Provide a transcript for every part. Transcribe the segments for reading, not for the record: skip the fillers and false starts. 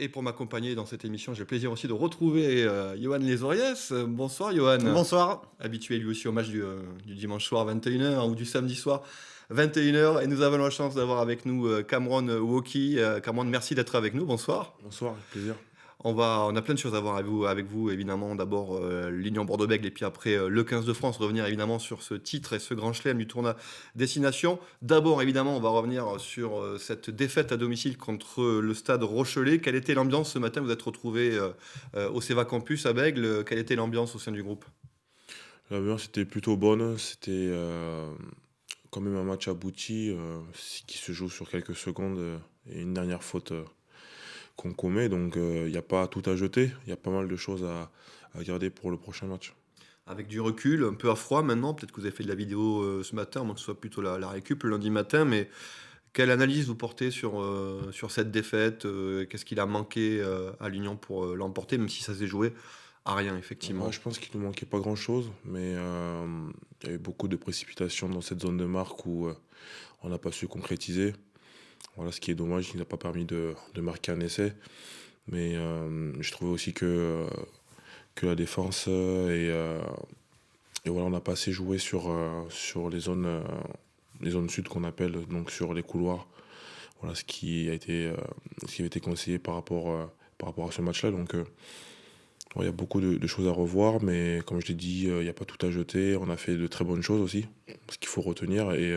Et pour m'accompagner dans cette émission, j'ai le plaisir aussi de retrouver Yohan Les Oriès. Bonsoir Yohan. Bonsoir. Habitué lui aussi au match du dimanche soir 21h ou du samedi soir 21h. Et nous avons la chance d'avoir avec nous Cameron Woki. Cameron, merci d'être avec nous. Bonsoir. Bonsoir, avec plaisir. On a plein de choses à voir avec vous évidemment. D'abord l'Union Bordeaux-Bègles et puis après le 15 de France. Revenir évidemment sur ce titre et ce grand chelem du tournoi Destination. D'abord évidemment on va revenir sur cette défaite à domicile contre le Stade Rochelais. Quelle était l'ambiance ce matin? Vous êtes retrouvé au Seva Campus à Bègles. Quelle était l'ambiance au sein du groupe? L'ambiance était plutôt bonne. C'était quand même un match abouti qui se joue sur quelques secondes et une dernière faute qu'on commet. Donc il n'y a pas tout à jeter. Il y a pas mal de choses à garder pour le prochain match. Avec du recul, un peu à froid maintenant, peut-être que vous avez fait de la vidéo ce matin, moi que ce soit plutôt la récup le lundi matin, mais quelle analyse vous portez sur cette défaite? Qu'est-ce qu'il a manqué à l'Union pour l'emporter, même si ça s'est joué à rien, effectivement? Ouais, je pense qu'il ne nous manquait pas grand-chose, mais il y a eu beaucoup de précipitations dans cette zone de marque où on n'a pas su concrétiser. Voilà, ce qui est dommage, il n'a pas permis de marquer un essai. Mais je trouvais aussi que la défense et voilà, on n'a pas assez joué sur les zones sud qu'on appelle, donc sur les couloirs. Voilà ce qui avait été conseillé par rapport à ce match-là. Donc ouais, il y a beaucoup de choses à revoir, mais comme je l'ai dit, il n'y a pas tout à jeter. On a fait de très bonnes choses aussi, ce qu'il faut retenir. Et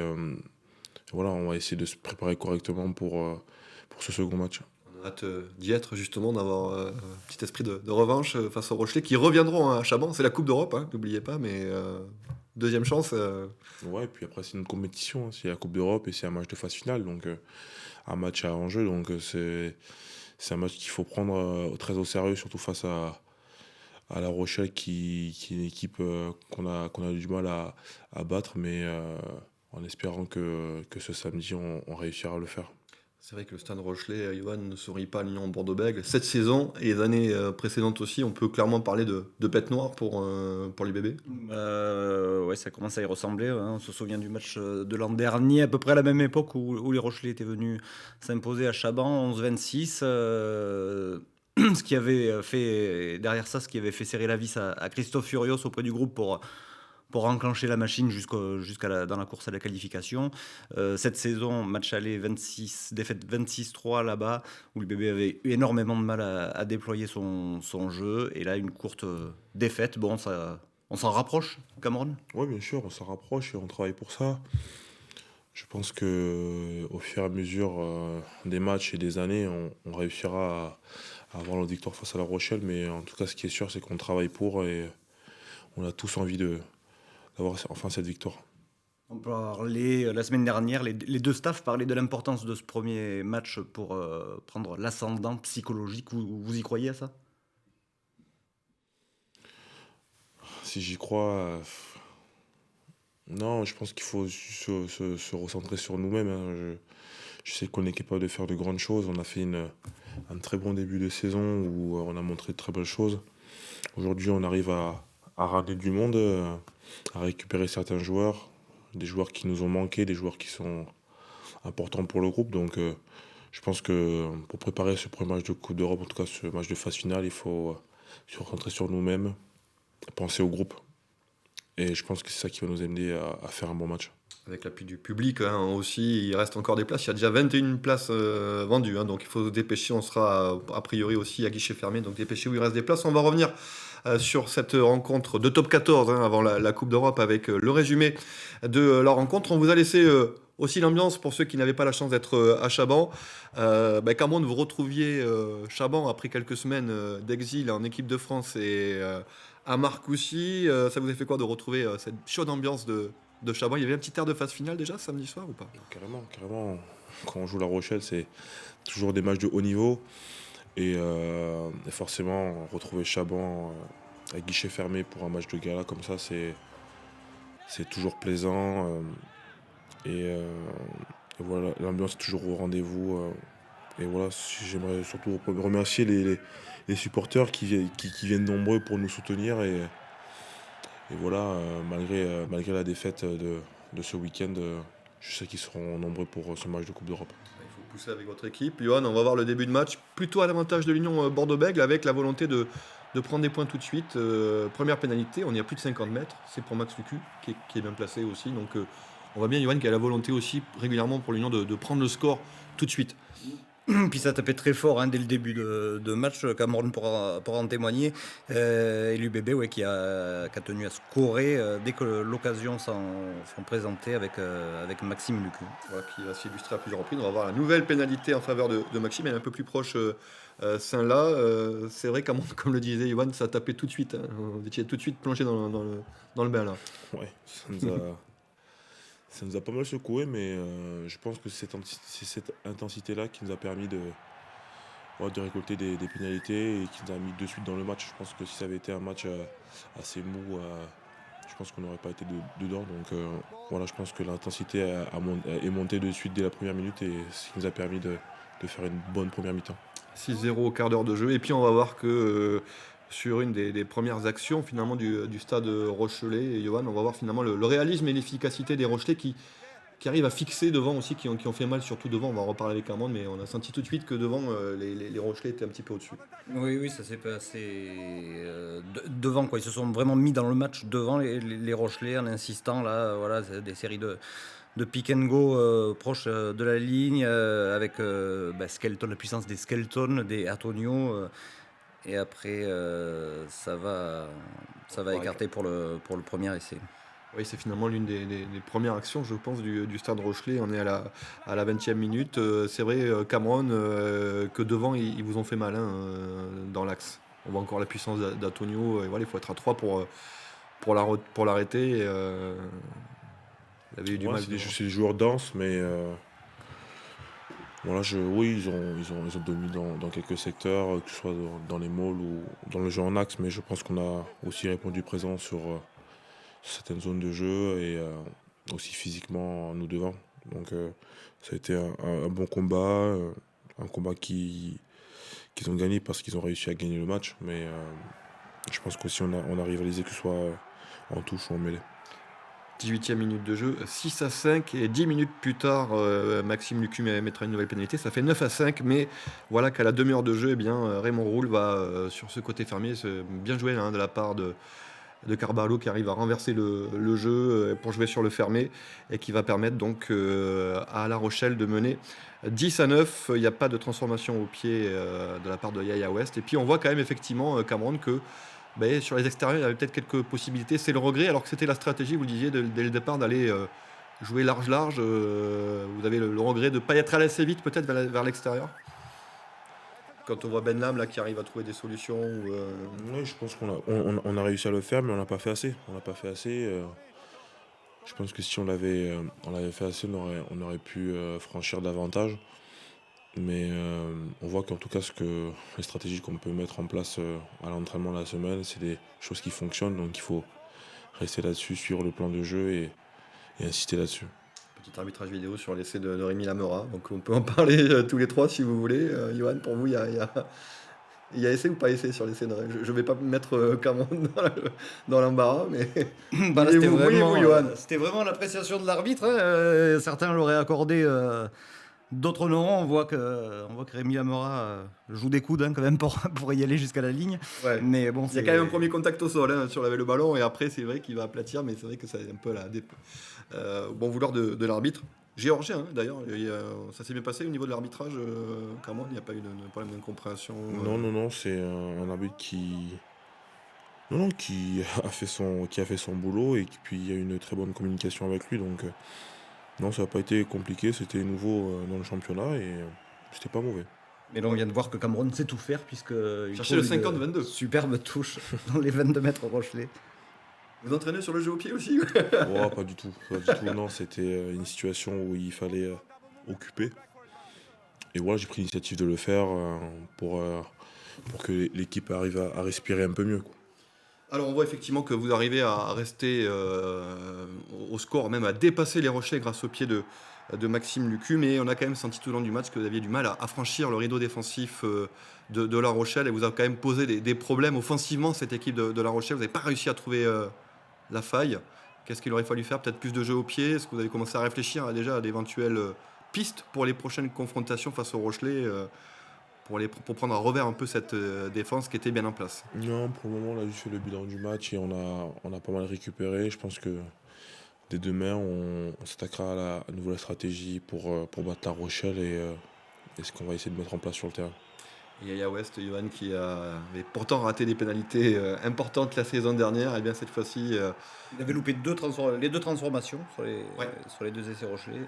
voilà, on va essayer de se préparer correctement pour ce second match. On a hâte d'y être justement, d'avoir un petit esprit de revanche face aux Rochelais qui reviendront à Chaban. C'est la Coupe d'Europe, hein, n'oubliez pas, mais deuxième chance. Ouais, et puis après, c'est une compétition, hein. C'est la Coupe d'Europe et c'est un match de phase finale, donc un match à enjeu. Donc c'est un match qu'il faut prendre très au sérieux, surtout face à La Rochelle, qui est une équipe qu'on a du mal à battre, mais en espérant que ce samedi, on réussira à le faire. C'est vrai que le Stade Rochelais, Johan, ne sourit pas à l'Union Bordeaux-Bègles. Cette saison et les années précédentes aussi, on peut clairement parler de bête noire pour les bébés. Ouais, ça commence à y ressembler, hein. On se souvient du match de l'an dernier, à peu près à la même époque où les Rochelais étaient venus s'imposer à Chaban, 11-26. Ce qui avait fait, derrière ça, ce qui avait fait serrer la vis à Christophe Furios auprès du groupe pour enclencher la machine dans la course à la qualification. Cette saison, match aller 26, défaite 26-3 là-bas, où le bébé avait eu énormément de mal à déployer son jeu. Et là, une courte défaite. Bon, on s'en rapproche, Cameron? Oui, bien sûr, on s'en rapproche et on travaille pour ça. Je pense que au fur et à mesure des matchs et des années, on réussira à avoir notre victoire face à La Rochelle. Mais en tout cas, ce qui est sûr, c'est qu'on travaille pour et on a tous envie d'avoir enfin cette victoire. On parlait la semaine dernière, les deux staffs parlaient de l'importance de ce premier match pour prendre l'ascendant psychologique. Vous y croyez à ça? Si j'y crois, non, je pense qu'il faut se recentrer sur nous-mêmes, hein. Je sais qu'on est capable de faire de grandes choses. On a fait un très bon début de saison où on a montré de très belles choses. Aujourd'hui, on arrive à ramener du monde, à récupérer certains joueurs, des joueurs qui nous ont manqué, des joueurs qui sont importants pour le groupe. Donc, je pense que pour préparer ce premier match de Coupe d'Europe, en tout cas ce match de phase finale, il faut se recentrer sur nous-mêmes, penser au groupe. Et je pense que c'est ça qui va nous aider à faire un bon match. Avec l'appui du public hein, aussi, il reste encore des places. Il y a déjà 21 places vendues, hein, donc il faut se dépêcher. On sera a priori aussi à guichet fermé, donc dépêchez-vous, il reste des places. On va revenir sur cette rencontre de top 14 hein, avant la Coupe d'Europe avec le résumé de la rencontre. On vous a laissé aussi l'ambiance pour ceux qui n'avaient pas la chance d'être à Chaban. Cameron, vous retrouviez Chaban après quelques semaines d'exil en équipe de France et à Marcoussis. Ça vous a fait quoi de retrouver cette chaude ambiance de Chaban? Il y avait un petit air de phase finale déjà samedi soir ou pas? Carrément, carrément. Quand on joue La Rochelle, c'est toujours des matchs de haut niveau. Et forcément, retrouver Chaban à guichet fermé pour un match de gala comme ça, c'est toujours plaisant. Et voilà, l'ambiance est toujours au rendez-vous. Et voilà, j'aimerais surtout remercier les supporters qui viennent nombreux pour nous soutenir. Et voilà, malgré la défaite de ce week-end, je sais qu'ils seront nombreux pour ce match de Coupe d'Europe. poussez avec votre équipe. Johan, on va voir le début de match plutôt à l'avantage de l'Union Bordeaux-Bègles avec la volonté de prendre des points tout de suite. Première pénalité, on est à plus de 50 mètres. C'est pour Max Lucu qui est bien placé aussi. Donc on voit bien Johan qui a la volonté aussi régulièrement pour l'Union de prendre le score tout de suite. Puis ça tapait très fort dès le début de match. Cameroun pour en témoigner. Et l'UBB qui a tenu à scorer dès que l'occasion s'en présentait avec Maxime Lucu. Voilà, qui va s'illustrer à plusieurs reprises. On va voir la nouvelle pénalité en faveur de Maxime. Elle est un peu plus proche Saint-La. C'est vrai, comme le disait Johan, ça tapait tout de suite. Vous étiez tout de suite plongé dans le bain là. Ouais, ça nous a pas mal secoué, mais je pense que c'est cette intensité-là qui nous a permis de récolter des pénalités et qui nous a mis de suite dans le match. Je pense que si ça avait été un match assez mou, je pense qu'on n'aurait pas été dedans. Donc je pense que l'intensité est montée de suite dès la première minute et ce qui nous a permis de faire une bonne première mi-temps. 6-0 au quart d'heure de jeu. Et puis on va voir que sur une des premières actions finalement du stade Rochelais, et Johan, on va voir finalement le réalisme et l'efficacité des Rochelais qui arrivent à fixer devant aussi, qui ont fait mal surtout devant. On va en reparler avec Armand, mais on a senti tout de suite que devant les Rochelais étaient un petit peu au-dessus. Oui, ça s'est passé devant quoi. Ils se sont vraiment mis dans le match devant les Rochelais en insistant là. Voilà, c'est des séries de pick and go proche de la ligne avec Skelton, la puissance des Skelton, des Antonio. Et après, ça va écarter pour le premier essai. Oui, c'est finalement l'une des premières actions, je pense, du stade Rochelais. On est à la 20e minute. C'est vrai, Cameroun, que devant, ils vous ont fait mal dans l'axe. On voit encore la puissance d'Antonio. Et voilà, il faut être à 3 pour l'arrêter. Il avait eu du mal. C'est des joueurs denses, mais oui, ils ont dominé dans quelques secteurs, que ce soit dans les malls ou dans le jeu en axe, mais je pense qu'on a aussi répondu présent sur certaines zones de jeu et aussi physiquement nous devant. Donc ça a été un bon combat, un combat qu'ils ont gagné parce qu'ils ont réussi à gagner le match, mais je pense qu'aussi on a rivalisé, que ce soit en touche ou en mêlée. 18e minute de jeu, 6-5 et 10 minutes plus tard, Maxime Lucu mettra une nouvelle pénalité. Ça fait 9-5, mais voilà qu'à la demi-heure de jeu, Raymond Roule va sur ce côté fermé. C'est bien joué de la part de Carvalho qui arrive à renverser le jeu pour jouer sur le fermé et qui va permettre donc à La Rochelle de mener 10-9. Il n'y a pas de transformation au pied de la part de Yaya West. Et puis on voit quand même effectivement Cameroun que sur les extérieurs, il y avait peut-être quelques possibilités. C'est le regret, alors que c'était la stratégie, vous le disiez dès le départ, d'aller jouer large. Vous avez le regret de ne pas être allé assez vite, peut-être vers l'extérieur. Quand on voit Ben Lam là, qui arrive à trouver des solutions. Oui, je pense qu'on a réussi à le faire, mais on n'a pas fait assez. Je pense que si on l'avait fait assez, on aurait pu franchir davantage. Mais on voit qu'en tout cas, les stratégies qu'on peut mettre en place à l'entraînement de la semaine, c'est des choses qui fonctionnent. Donc il faut rester là-dessus, suivre le plan de jeu et insister là-dessus. Petit arbitrage vidéo sur l'essai de Rémi Lamora. Donc on peut en parler tous les trois si vous voulez. Johan, pour vous, il y a essai ou pas essai sur l'essai de Rémi? Je ne vais pas mettre Cameroun dans l'embarras, mais c'était vraiment l'appréciation de l'arbitre. Certains l'auraient accordé. D'autres non, on voit que Rémi Lamora joue des coudes quand même pour y aller jusqu'à la ligne. Ouais. Mais bon, il y a quand même un premier contact au sol sur le ballon et après c'est vrai qu'il va aplatir, mais c'est vrai que c'est un peu bon vouloir de l'arbitre. Géorgien d'ailleurs, ça s'est bien passé au niveau de l'arbitrage. Comment il n'y a pas eu de problème d'incompréhension? Non, c'est un arbitre qui a fait son boulot et puis il y a eu une très bonne communication avec lui, donc. Non, ça n'a pas été compliqué, c'était nouveau dans le championnat et c'était pas mauvais. Mais là, on vient de voir que Cameroun sait tout faire puisque chercher le 50-22. Superbe touche dans les 22 mètres Rochelais. Vous entraînez sur le jeu au pied aussi? Pas du tout. Non, c'était une situation où il fallait occuper. Et voilà, j'ai pris l'initiative de le faire pour que l'équipe arrive à respirer un peu mieux, quoi. Alors on voit effectivement que vous arrivez à rester au score, même à dépasser les Rochelais grâce au pied de Maxime Lucu, mais on a quand même senti tout au long du match que vous aviez du mal à franchir le rideau défensif de La Rochelle et vous avez quand même posé des problèmes offensivement cette équipe de La Rochelle. Vous n'avez pas réussi à trouver la faille. Qu'est-ce qu'il aurait fallu faire? Peut-être plus de jeu au pied? Est-ce que vous avez commencé à réfléchir déjà à d'éventuelles pistes pour les prochaines confrontations face au Rochelet pour prendre à revers un peu cette défense qui était bien en place? Non, pour le moment, on a juste fait le bilan du match et on a pas mal récupéré. Je pense que dès demain, on s'attaquera à la nouvelle stratégie pour battre La Rochelle et ce qu'on va essayer de mettre en place sur le terrain. Et Yaya West, Johan, qui avait pourtant raté des pénalités importantes la saison dernière, et bien cette fois-ci, Il avait loupé les deux transformations ouais. sur les deux essais Rochelais.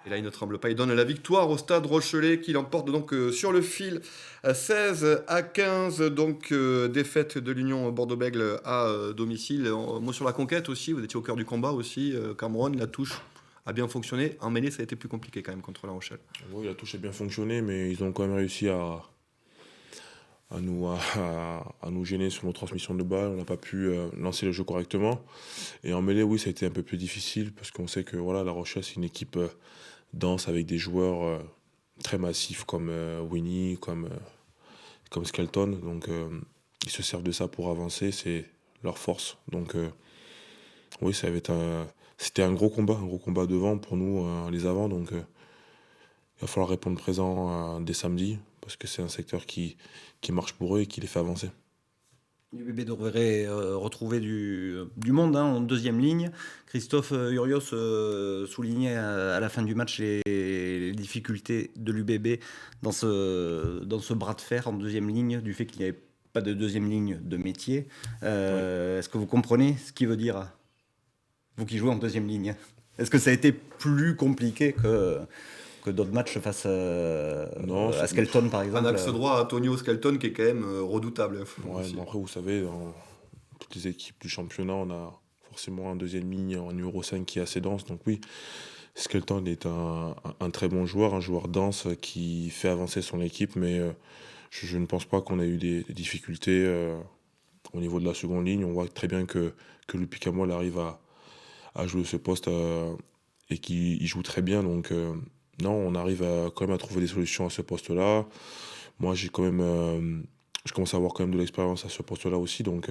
Et là, il ne tremble pas. Il donne la victoire au Stade Rochelet qui l'emporte donc sur le fil 16-15. Donc défaite de l'Union Bordeaux-Bègles à domicile. Mot sur la conquête aussi. Vous étiez au cœur du combat aussi. Cameron, la touche a bien fonctionné. En mêlée, ça a été plus compliqué quand même contre La Rochelle. Oui, la touche a bien fonctionné, mais ils ont quand même réussi à nous gêner sur nos transmissions de balles. On n'a pas pu lancer le jeu correctement. Et en mêlée, oui, ça a été un peu plus difficile parce qu'on sait que voilà, La Rochelle, c'est une équipe dense avec des joueurs très massifs comme Winnie, comme Skelton. Donc, ils se servent de ça pour avancer. C'est leur force. Donc, oui, c'était un gros combat devant pour nous, les avants. Donc, il va falloir répondre présent dès samedi parce que c'est un secteur qui marche pour eux et qui les fait avancer. L'UBB devrait retrouver du monde en deuxième ligne. Christophe Urios soulignait à la fin du match les difficultés de l'UBB dans ce bras de fer en deuxième ligne, du fait qu'il n'y avait pas de deuxième ligne de métier. Est-ce que vous comprenez ce qu'il veut dire, vous qui jouez en deuxième ligne? Est-ce que ça a été plus compliqué que d'autres matchs face Non, à Skelton, par exemple? Un axe droit à Tonio Skelton qui est quand même redoutable. Ouais, mais après, vous savez, dans toutes les équipes du championnat, on a forcément un deuxième ligne, un numéro 5 qui est assez dense. Donc oui, Skelton est un très bon joueur, un joueur dense qui fait avancer son équipe, mais je ne pense pas qu'on ait eu des difficultés au niveau de la seconde ligne. On voit très bien que Lupi Camol arrive à jouer ce poste et qu'il joue très bien. Donc non, on arrive quand même à trouver des solutions à ce poste-là. Moi, je commence à avoir quand même de l'expérience à ce poste-là aussi, donc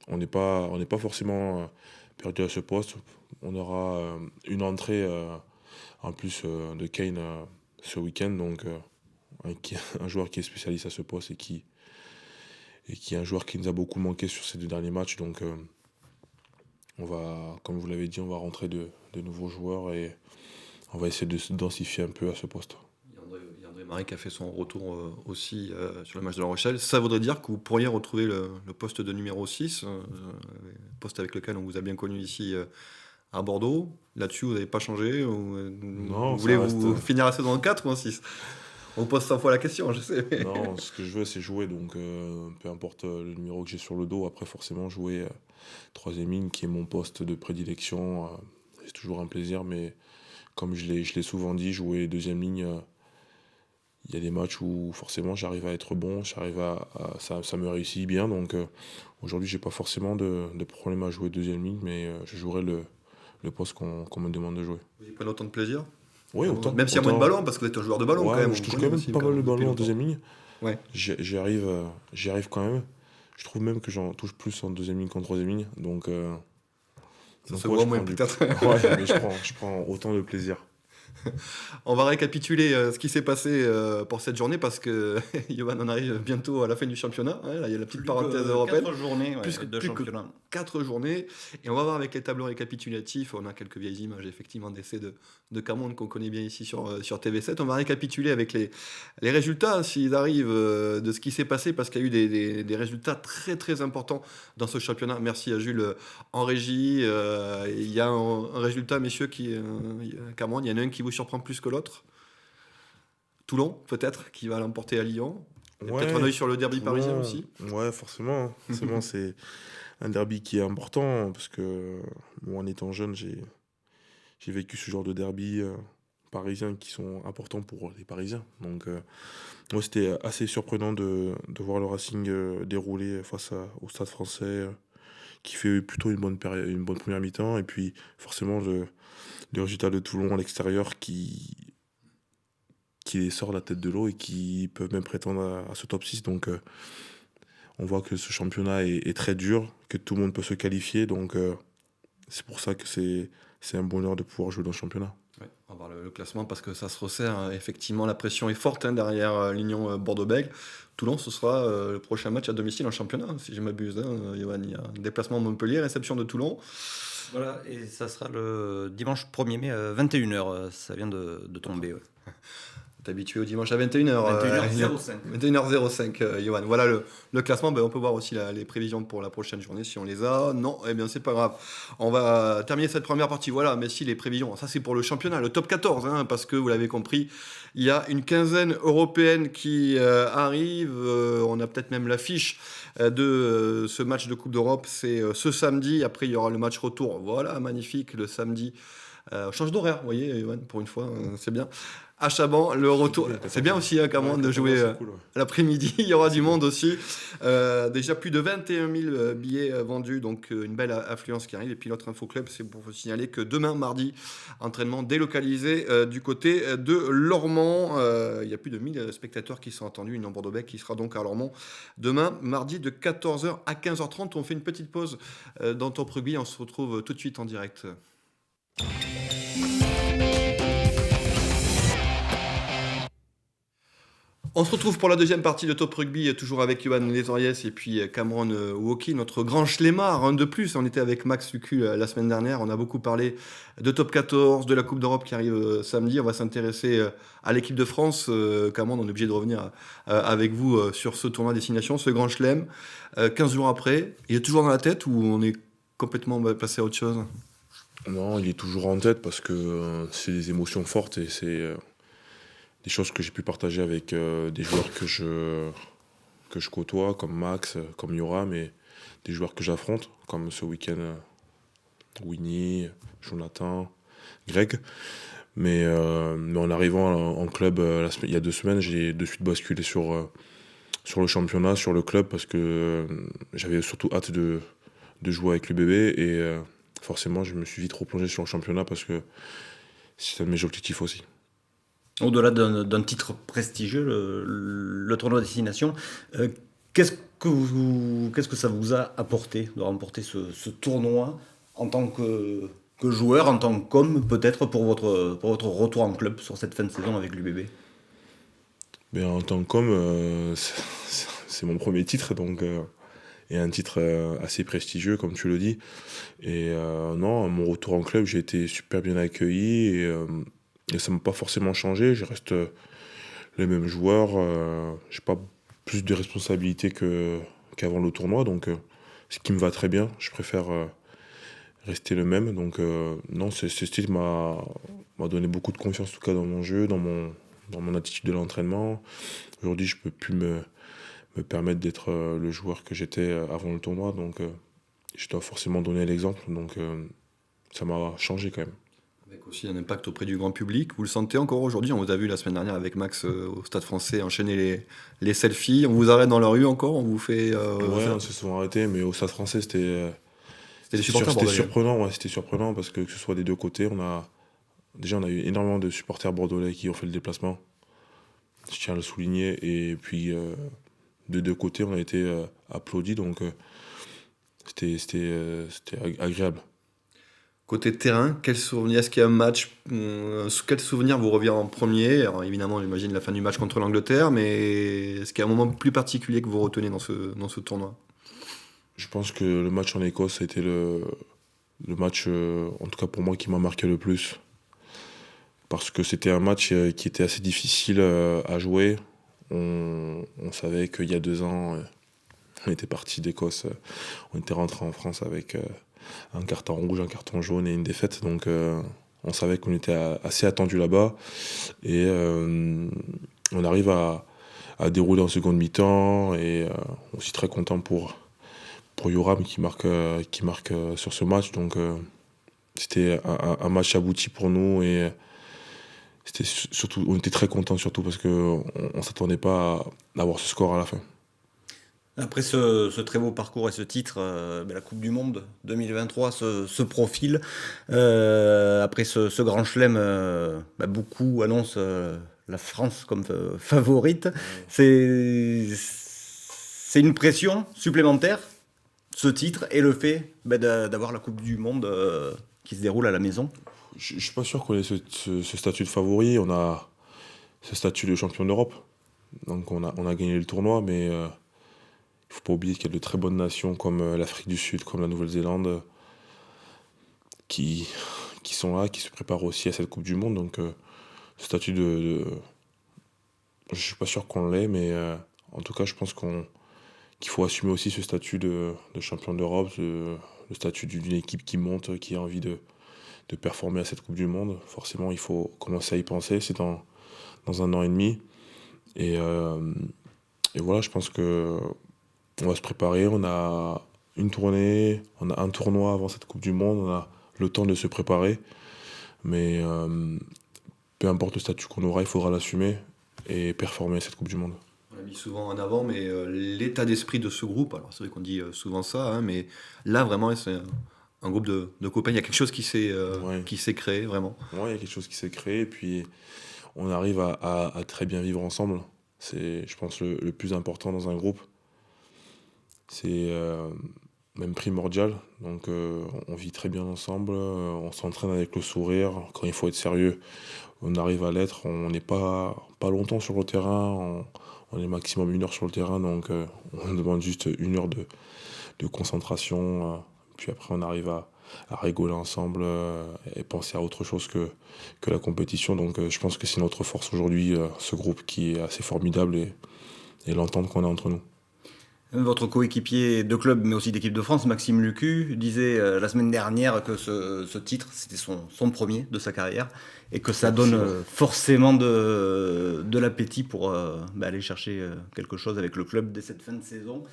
on n'est pas forcément perdu à ce poste. On aura une entrée en plus de Kane ce week-end, donc un joueur qui est spécialiste à ce poste et qui est un joueur qui nous a beaucoup manqué sur ces deux derniers matchs. Donc on va, comme vous l'avez dit, on va rentrer de nouveaux joueurs et on va essayer de se densifier un peu à ce poste. Il y a André Marie qui a fait son retour aussi sur le match de La Rochelle. Ça voudrait dire que vous pourriez retrouver le poste de numéro 6, poste avec lequel on vous a bien connu ici à Bordeaux. Là-dessus, vous n'avez pas changé Non, vous ça voulez-vous reste- finir la saison en 4 ou en 6? On pose 100 fois la question, je sais. Non, ce que je veux, c'est jouer. Donc, peu importe le numéro que j'ai sur le dos. Après, forcément, jouer troisième ligne, qui est mon poste de prédilection, c'est toujours un plaisir. Mais comme je l'ai souvent dit, jouer deuxième ligne, il y a des matchs où forcément j'arrive à être bon, ça me réussit bien. Donc, aujourd'hui, j'ai pas forcément de problème à jouer deuxième ligne, mais je jouerai le poste qu'on me demande de jouer. Vous y prenez autant de plaisir? Oui, autant. Même s'il y a moins de autant- ballons, parce que vous êtes un joueur de ballon Ouais, quand même. je on touche connaît quand même aussi pas mal de depuis ballons en longtemps. deuxième ligne. Ouais. J'y arrive quand même. Je trouve même que j'en touche plus en deuxième ligne qu'en troisième ligne. Donc, Ça se ouais, voit je moins prends peut-être. Ouais, mais je prends autant de plaisir. On va récapituler ce qui s'est passé pour cette journée parce que Johan en arrive bientôt à la fin du championnat. Hein, là, il y a la petite parenthèse européenne. 4 journées Plus que- de plus que- championnat. 4 journées. Et on va voir avec les tableaux récapitulatifs. On a quelques vieilles images, effectivement, d'essais de Cameron qu'on connaît bien ici sur TV7. On va récapituler avec les résultats, s'ils arrivent, de ce qui s'est passé, parce qu'il y a eu des résultats très, très importants dans ce championnat. Merci à Jules en régie. Il y a un résultat, messieurs, Cameron, il y en a un qui vous surprend plus que l'autre. Toulon, peut-être, qui va l'emporter à Lyon. Il y a peut-être un œil sur le derby parisien Toulon, aussi. Ouais, forcément. Forcément, c'est un derby qui est important parce que, moi, en étant jeune, j'ai vécu ce genre de derby parisiens qui sont importants pour les Parisiens. Donc, moi, c'était assez surprenant de voir le Racing dérouler au Stade Français, qui fait plutôt une bonne première mi-temps. Et puis, forcément, le résultat de Toulon à l'extérieur qui les sort la tête de l'eau et qui peuvent même prétendre à ce top 6. Donc, on voit que ce championnat est très dur, que tout le monde peut se qualifier. Donc, c'est pour ça que c'est un bonheur de pouvoir jouer dans le championnat. Ouais, on va voir le classement parce que ça se resserre, hein. Effectivement, la pression est forte, hein, derrière l'Union Bordeaux-Bègles. Toulon, ce sera le prochain match à domicile en championnat, hein, si je m'abuse, hein, Johan. Il y a un déplacement à Montpellier, réception de Toulon. Voilà, et ça sera le dimanche 1er mai à 21h. Ça vient de tomber. Ouais. T'es habitué au dimanche à 21h. 21h05. 21h05, Johan. Voilà le classement. Ben, on peut voir aussi les prévisions pour la prochaine journée si on les a. Non, eh bien, c'est pas grave. On va terminer cette première partie. Voilà, mais si les prévisions, ça c'est pour le championnat, le top 14, hein, parce que vous l'avez compris, il y a une quinzaine européenne qui arrive. On a peut-être même l'affiche de ce match de Coupe d'Europe. C'est ce samedi. Après, il y aura le match retour. Voilà, magnifique, le samedi. Change d'horaire, vous voyez, Johan, pour une fois, c'est bien. À Chaban, le retour. C'est bien aussi, hein, Cameron, de jouer Cool, ouais. l'après-midi. Il y aura du monde aussi. Déjà plus de 21 000 billets vendus, donc une belle affluence qui arrive. Et puis l'autre info club, c'est pour vous signaler que demain, mardi, entraînement délocalisé du côté de Lormont. Il y a plus de 1000 spectateurs qui sont attendus. Une Bordeaux-Bègles qui sera donc à Lormont demain, mardi, de 14h à 15h30. On fait une petite pause dans Top Rugby. On se retrouve tout de suite en direct. On se retrouve pour la deuxième partie de Top Rugby, toujours avec Johan Lesoriès et puis Cameron Wauquiez, notre grand chlemmard, un de plus. On était avec Max Lucu la semaine dernière, on a beaucoup parlé de Top 14, de la Coupe d'Europe qui arrive samedi. On va s'intéresser à l'équipe de France. Cameron, on est obligé de revenir avec vous sur ce tournoi destination, ce grand chelem. 15 jours après, il est toujours dans la tête ou on est complètement passé à autre chose? Non, il est toujours en tête parce que c'est des émotions fortes et c'est des choses que j'ai pu partager avec des joueurs que je côtoie, comme Max, comme Yoram, et des joueurs que j'affronte, comme ce week-end Winnie, Jonathan, Greg. Mais en arrivant en club il y a 2 semaines, j'ai de suite basculé sur le championnat, sur le club, parce que j'avais surtout hâte de jouer avec l'UBB et forcément je me suis vite replongé sur le championnat parce que c'est un de mes objectifs aussi. Au-delà d'un titre prestigieux, le tournoi destination, qu'est-ce que ça vous a apporté de remporter ce tournoi en tant que joueur, en tant qu'homme, peut-être pour votre retour en club sur cette fin de saison avec l'UBB? Mais en tant qu'homme, c'est mon premier titre, donc, et un titre assez prestigieux, comme tu le dis. Et non, à mon retour en club, j'ai été super bien accueilli et ça ne m'a pas forcément changé. Je reste le même joueur. J'ai pas plus de responsabilités qu'avant le tournoi, donc ce qui me va très bien. Je préfère rester le même. Donc non, ce style m'a donné beaucoup de confiance, en tout cas dans mon jeu, dans mon attitude de l'entraînement. Aujourd'hui, je peux plus me permettre d'être le joueur que j'étais avant le tournoi, donc je dois forcément donner l'exemple. Donc ça m'a changé quand même. Avec aussi un impact auprès du grand public. Vous le sentez encore aujourd'hui? On vous a vu la semaine dernière avec Max au Stade Français enchaîner les selfies. On vous arrête dans la rue encore? On vous fait... Ouais, on s'est souvent arrêté, mais au Stade Français, c'était les supporters c'était bordelais. surprenant. Ouais, c'était surprenant parce que ce soit des deux côtés, on a eu énormément de supporters bordelais qui ont fait le déplacement. Je tiens à le souligner. Et puis, de deux côtés, on a été applaudis, donc c'était agréable. Côté terrain, quel souvenir? Est-ce qu'il y a un match? Quel souvenir vous revient en premier? Alors, évidemment, j'imagine la fin du match contre l'Angleterre, mais est-ce qu'il y a un moment plus particulier que vous retenez dans ce tournoi? Je pense que le match en Écosse a été le match, en tout cas pour moi, qui m'a marqué le plus. Parce que c'était un match qui était assez difficile à jouer. On savait qu'il y a 2 ans, on était parti d'Écosse. On était rentré en France avec un carton rouge, un carton jaune et une défaite. Donc on savait qu'on était assez attendu là-bas. Et on arrive à dérouler en seconde mi-temps. Et aussi très content pour Yoram qui marque sur ce match. Donc c'était un match abouti pour nous. Et c'était surtout, on était très contents surtout parce qu'on ne s'attendait pas à avoir ce score à la fin. Après ce très beau parcours et ce titre, la Coupe du Monde 2023 se profile. Après ce grand chelem, beaucoup annoncent la France comme favorite. C'est une pression supplémentaire, ce titre, et le fait d'avoir la Coupe du Monde qui se déroule à la maison. Je suis pas sûr qu'on ait ce statut de favori. On a ce statut de champion d'Europe. Donc on a gagné le tournoi, mais il faut pas oublier qu'il y a de très bonnes nations comme l'Afrique du Sud, comme la Nouvelle-Zélande, qui, qui sont là, qui se préparent aussi à cette Coupe du Monde. Donc ce statut je suis pas sûr qu'on l'ait, mais en tout cas, je pense qu'il faut assumer aussi ce statut de champion d'Europe, le statut d'une équipe qui monte, qui a envie de performer à cette Coupe du Monde. Forcément, il faut commencer à y penser. C'est dans 1 an et demi. Et, et voilà, je pense que on va se préparer. On a une tournée, on a un tournoi avant cette Coupe du Monde. On a le temps de se préparer. Mais peu importe le statut qu'on aura, il faudra l'assumer et performer à cette Coupe du Monde. On l'a mis souvent en avant, mais l'état d'esprit de ce groupe, alors c'est vrai qu'on dit souvent ça, hein, mais là vraiment c'est un groupe de copains, il y a quelque chose Ouais. qui s'est créé vraiment. Ouais, il y a quelque chose qui s'est créé. Et puis, on arrive à très bien vivre ensemble. C'est, je pense, le plus important dans un groupe. C'est même primordial. Donc, on vit très bien ensemble. On s'entraîne avec le sourire. Quand il faut être sérieux, on arrive à l'être. On n'est pas longtemps sur le terrain. On est maximum 1 heure sur le terrain. Donc, on demande juste 1 heure de concentration. Puis après, on arrive à rigoler ensemble et penser à autre chose que la compétition. Donc, je pense que c'est notre force aujourd'hui, ce groupe qui est assez formidable et l'entente qu'on a entre nous. Votre coéquipier de club, mais aussi d'équipe de France, Maxime Lucu, disait la semaine dernière que ce titre, c'était son premier de sa carrière, et que ça donne forcément de l'appétit pour aller chercher quelque chose avec le club dès cette fin de saison.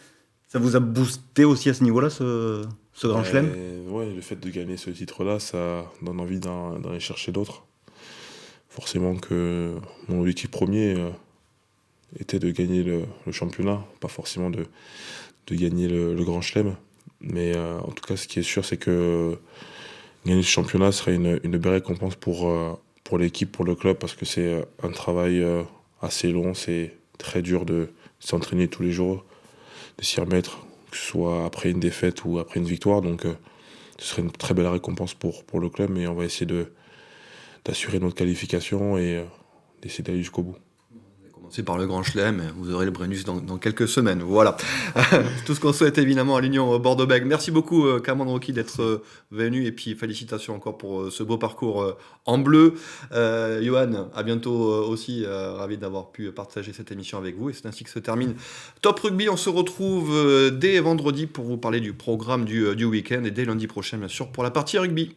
Ça vous a boosté aussi à ce niveau-là, ce grand chelem? Ouais, le fait de gagner ce titre-là, ça donne envie d'en aller chercher d'autres. Forcément que mon objectif premier était de gagner le championnat, pas forcément de gagner le Grand Chelem. Mais en tout cas, ce qui est sûr, c'est que gagner ce championnat serait une belle récompense pour l'équipe, pour le club, parce que c'est un travail assez long, c'est très dur de s'entraîner tous les jours, de s'y remettre, que ce soit après une défaite ou après une victoire. Donc ce serait une très belle récompense pour le club, mais on va essayer d'assurer notre qualification et d'essayer d'aller jusqu'au bout. Commencez par le Grand Chelem, vous aurez le Brennus dans quelques semaines. Voilà. Tout ce qu'on souhaite évidemment à l'Union Bordeaux-Bègles. Merci beaucoup Cameron Rocky d'être venu et puis félicitations encore pour ce beau parcours en bleu. Johan, à bientôt aussi. Ravi d'avoir pu partager cette émission avec vous et c'est ainsi que se termine Top Rugby. On se retrouve dès vendredi pour vous parler du programme du week-end et dès lundi prochain bien sûr pour la partie rugby.